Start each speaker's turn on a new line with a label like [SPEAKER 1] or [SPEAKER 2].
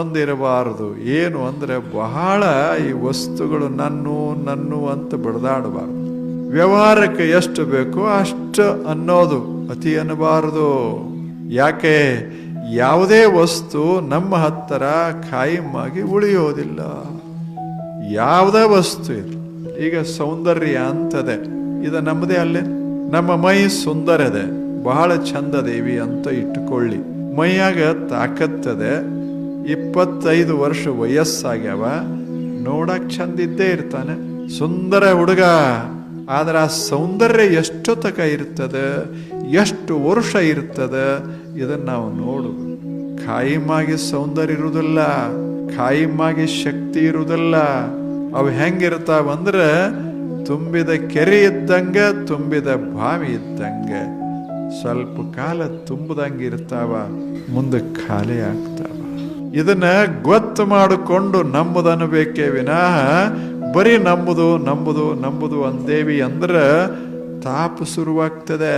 [SPEAKER 1] ಇನ್ನೊಂದಿರಬಾರದು. ಏನು ಅಂದ್ರೆ ಬಹಳ ಈ ವಸ್ತುಗಳು ನನ್ನು ಅಂತ ಬಡದಾಡಬಾರ್ದು. ವ್ಯವಹಾರಕ್ಕೆ ಎಷ್ಟು ಬೇಕೋ ಅಷ್ಟು ಅನ್ನೋದು, ಅತಿ ಅನ್ನಬಾರದು. ಯಾಕೆ? ಯಾವುದೇ ವಸ್ತು ನಮ್ಮ ಹತ್ತಿರ ಖಾಯಮಾಗಿ ಉಳಿಯೋದಿಲ್ಲ. ಯಾವುದೇ ವಸ್ತು ಇದು, ಈಗ ಸೌಂದರ್ಯ ಅಂತದೆ, ಇದು ನಮ್ಮದೇ ಅಲ್ಲೇ. ನಮ್ಮ ಮೈ ಸುಂದರದೆ, ಬಹಳ ಚಂದದೇವಿ ಅಂತ ಇಟ್ಟುಕೊಳ್ಳಿ. ಮೈಯಾಗ ತಾಕತ್ತದೆ, 25 ವರ್ಷ ವಯಸ್ಸಾಗ್ಯಾವ, ನೋಡಕ್ ಚಂದಿದ್ದೇ ಇರ್ತಾನೆ, ಸುಂದರ ಹುಡುಗ. ಆದ್ರೆ ಆ ಸೌಂದರ್ಯ ಎಷ್ಟೊತ್ತಕ ಇರ್ತದೆ, ಎಷ್ಟು ವರ್ಷ ಇರ್ತದೆ, ಇದನ್ನ ನಾವು ನೋಡುದು. ಖಾಯಮಾಗಿ ಸೌಂದರ್ಯ ಇರುವುದಿಲ್ಲ, ಖಾಯಮಾಗಿ ಶಕ್ತಿ ಇರುವುದಿಲ್ಲ. ಅವು ಹೆಂಗಿರ್ತಾವಂದ್ರೆ ತುಂಬಿದ ಕೆರೆ ಇದ್ದಂಗ, ತುಂಬಿದ ಬಾವಿ ಇದ್ದಂಗ. ಸ್ವಲ್ಪ ಕಾಲ ತುಂಬದಂಗೆ ಇರ್ತಾವ, ಮುಂದೆ ಖಾಲಿ ಆಗ್ತಾವ. ಇದನ್ನ ಗೊತ್ತು ಮಾಡಿಕೊಂಡು ನಂಬುದನ್ಬೇಕೇ ವಿನಃ ಬರೀ ನಂಬುದು ಅಂದೇವಿ ಅಂದ್ರೆ ತಾಪ ಶುರುವಾಗ್ತದೆ.